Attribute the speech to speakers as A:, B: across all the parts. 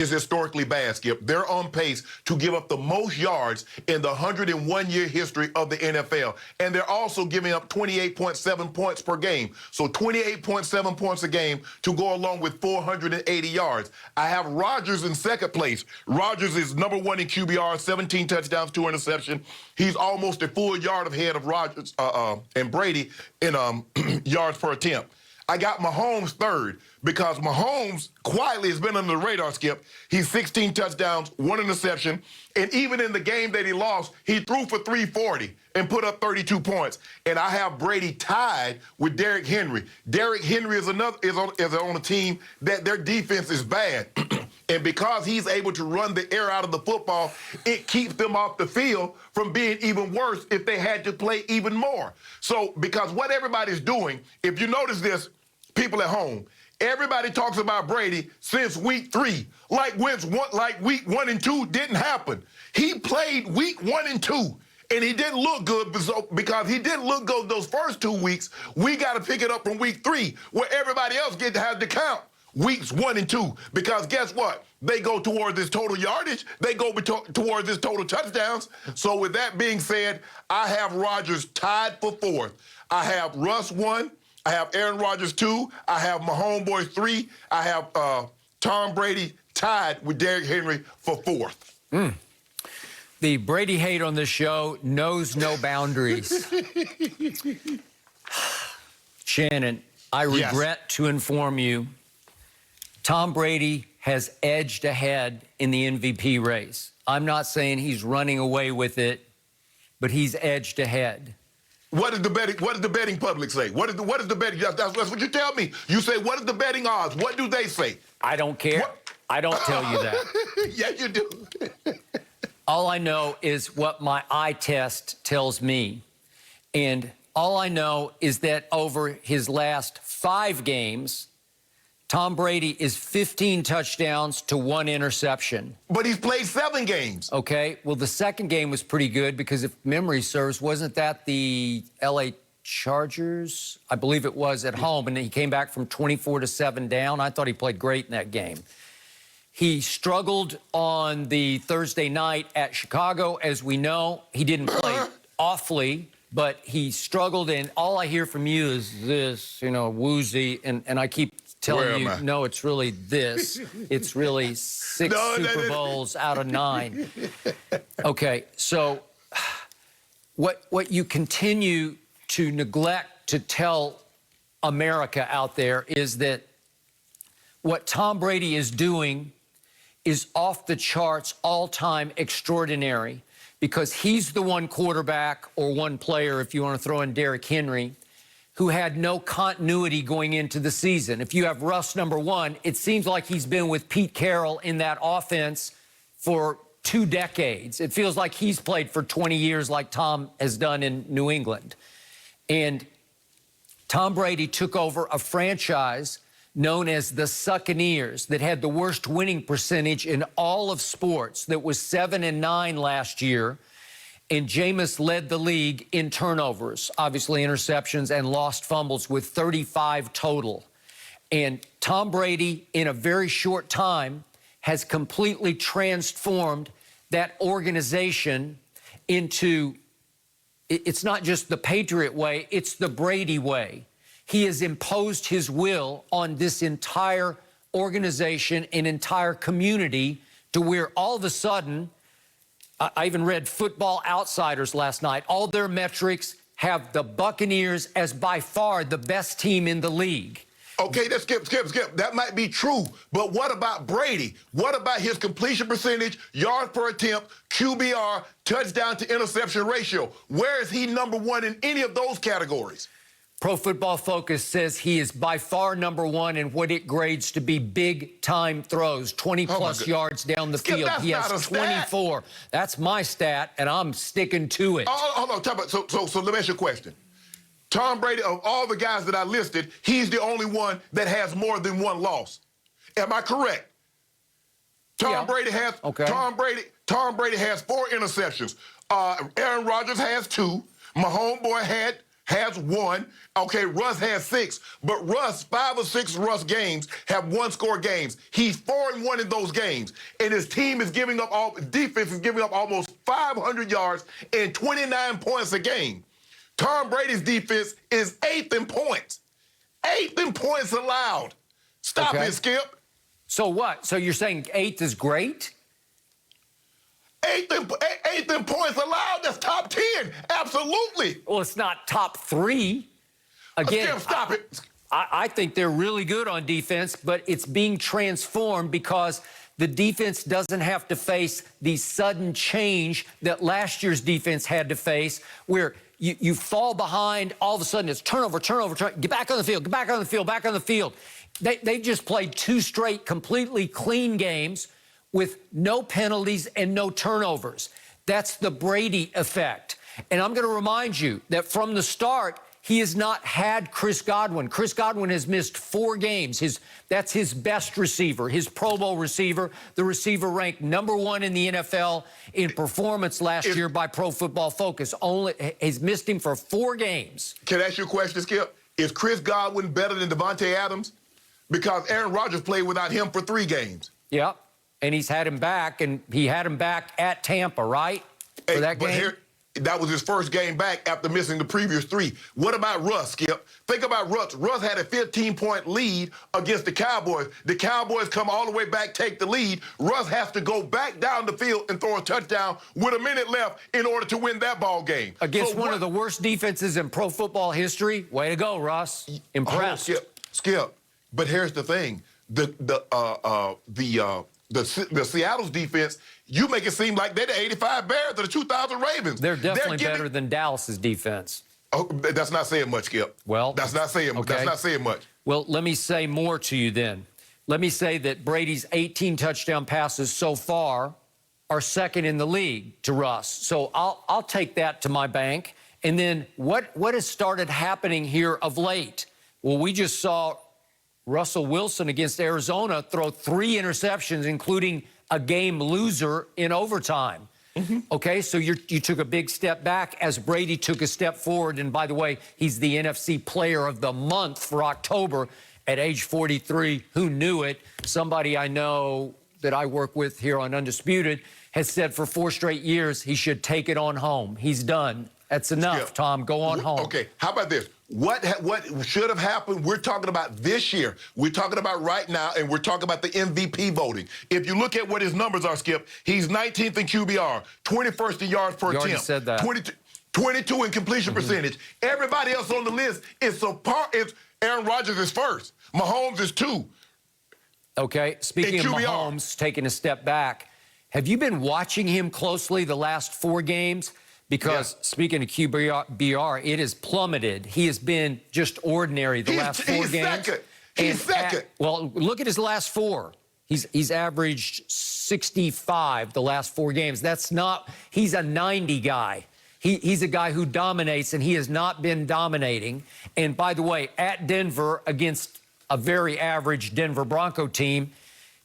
A: is historically bad, Skip. They're on pace to give up the most yards in the 101-year history of the NFL. And they're also giving up 28.7 points per game. So 28.7 points a game to go along with 480 yards. I have Rodgers in second place. Rodgers is number one in QBR, 17 touchdowns, 2 interceptions. He's almost a full yard ahead of Rodgers and Brady in yards per attempt. I got Mahomes third because Mahomes quietly has been under the radar, Skip. He's 16 touchdowns, 1 interception, and even in the game that he lost, he threw for 340 and put up 32 points. And I have Brady tied with Derrick Henry. Derrick Henry is on a team that their defense is bad. And because he's able to run the air out of the football, it keeps them off the field from being even worse if they had to play even more. So, because what everybody's doing, if you notice this, people at home, everybody talks about Brady since week 3, like week 1 and 2 didn't happen. He played week 1 and 2, and he didn't look good because he didn't look good those first 2 weeks. We got to pick it up from week 3, where everybody else has to count weeks 1 and 2, because guess what? They go towards this total yardage. They go towards this total touchdowns. So with that being said, I have Rodgers tied for 4th. I have Russ 1. I have Aaron Rodgers 2. I have my homeboy 3. I have Tom Brady tied with Derrick Henry for 4th.
B: The Brady hate on this show knows no boundaries. Shannon, I regret to inform you, Tom Brady has edged ahead in the MVP race. I'm not saying he's running away with it, but he's edged ahead.
A: What does the betting public say? What is the betting? That's what you tell me. You say, what is the betting odds? What do they say?
B: I don't care. I don't tell you that.
A: Yeah, you do.
B: All I know is what my eye test tells me. And all I know is that over his last 5 games, Tom Brady is 15 touchdowns to 1 interception.
A: But he's played 7 games.
B: Okay, well, the second game was pretty good because if memory serves, wasn't that the L.A. Chargers? I believe it was at home, and he came back from 24-7 down. I thought he played great in that game. He struggled on the Thursday night at Chicago, as we know. He didn't play awfully, but he struggled, and all I hear from you is this, woozy, and I keep telling you, no, it's really this. It's really 6 Super Bowls out of 9. Okay, so what you continue to neglect to tell America out there is that what Tom Brady is doing is off the charts, all-time extraordinary, because he's the one quarterback or one player, if you want to throw in Derrick Henry, who had no continuity going into the season. If you have Russ number 1, it seems like he's been with Pete Carroll in that offense for 2 decades. It feels like he's played for 20 years like Tom has done in New England. And Tom Brady took over a franchise known as the Succaneers that had the worst winning percentage in all of sports, that was 7-9 last year. And Jameis led the league in turnovers, obviously interceptions and lost fumbles, with 35 total. And Tom Brady, in a very short time, has completely transformed that organization into, it's not just the Patriot way, it's the Brady way. He has imposed his will on this entire organization and entire community to where all of a sudden, I even read Football Outsiders last night. All their metrics have the Buccaneers as by far the best team in the league.
A: Okay, that's skip. That might be true, but what about Brady? What about his completion percentage, yards per attempt, QBR, touchdown to interception ratio? Where is he number 1 in any of those categories?
B: Pro Football Focus says he is by far number 1 in what it grades to be big-time throws, 20-plus yards down the field. He has 24. That's my stat, and I'm sticking to it.
A: Hold on. So let me ask you a question. Tom Brady, of all the guys that I listed, he's the only one that has more than 1 loss. Am I correct? Tom Brady has 4 interceptions. Aaron Rodgers has 2. My homeboy had has won. Okay, Russ has 6, but Russ, 5 or 6 Russ games have one-score games. He's 4-1 in those games, and his team is giving up defense is giving up almost 500 yards and 29 points a game. Tom Brady's defense is 8th in points. 8th in points allowed. Stop it, Skip.
B: So what? So you're saying 8th is great?
A: 8th in points allowed. That's top 10. Absolutely.
B: Well, it's not top 3. Again,
A: Skip, stop it.
B: I think they're really good on defense, but it's being transformed because the defense doesn't have to face the sudden change that last year's defense had to face, where you fall behind, all of a sudden it's turnover, get back on the field, get back on the field, back on the field. They just played 2 straight completely clean games with no penalties and no turnovers. That's the Brady effect. And I'm going to remind you that from the start, he has not had Chris Godwin. Chris Godwin has missed 4 games. That's his best receiver, his Pro Bowl receiver, the receiver ranked #1 in the NFL in performance last year by Pro Football Focus. He's missed him for 4 games.
A: Can I ask you a question, Skip? Is Chris Godwin better than Devontae Adams? Because Aaron Rodgers played without him for 3 games.
B: Yep, and he's had him back, and he had him back at Tampa, right? For that game?
A: That was his first game back after missing the previous 3. What about Russ, Skip? Think about Russ. Russ had a 15-point lead against the Cowboys. The Cowboys come all the way back, take the lead. Russ has to go back down the field and throw a touchdown with a minute left in order to win that ball game.
B: Against one of the worst defenses in pro football history. Way to go, Russ. Impressed.
A: Skip. But here's the thing. The Seattle's defense, you make it seem like they're the 85 Bears or the 2000 Ravens.
B: They're definitely better than Dallas's defense.
A: Oh, that's not saying much, Skip.
B: Well,
A: that's not saying much.
B: Well, let me say more to you then. Let me say that Brady's 18 touchdown passes so far are 2nd in the league to Russ. So I'll take that to my bank. And then what has started happening here of late? Well, we just saw Russell Wilson against Arizona throw 3 interceptions, including a game loser in overtime. Okay, so you took a big step back as Brady took a step forward. And by the way, he's the NFC Player of the Month for October at age 43. Who knew it? Somebody I know that I work with here on Undisputed has said for 4 straight years he should take it on home. He's done. That's enough, Tom. Go on home.
A: Okay, how about this? What should have happened? We're talking about this year. We're talking about right now, and we're talking about the MVP voting. If you look at what his numbers are, Skip, he's 19th in QBR, 21st in yards per attempt.
B: You already said that.
A: 22 in completion percentage. Everybody else on the list is Aaron Rodgers is 1st. Mahomes is 2.
B: Okay, speaking of Mahomes taking a step back, have you been watching him closely the last 4 games? Because speaking of QBR, it has plummeted. He has been just ordinary the last 4 games.
A: He's second.
B: Well, look at his last 4. He's averaged 65 the last 4 games. That's not. He's a 90 guy. He's a guy who dominates, and he has not been dominating. And by the way, at Denver against a very average Denver Bronco team,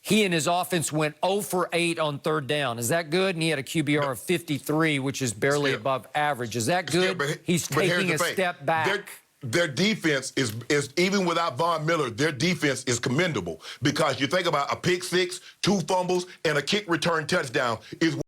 B: he and his offense went 0 for 8 on 3rd down. Is that good? And he had a QBR of 53, which is barely above average. Is that good? He's taking a step back.
A: Their defense is even without Von Miller, their defense is commendable because you think about a pick 6, 2 fumbles, and a kick return touchdown is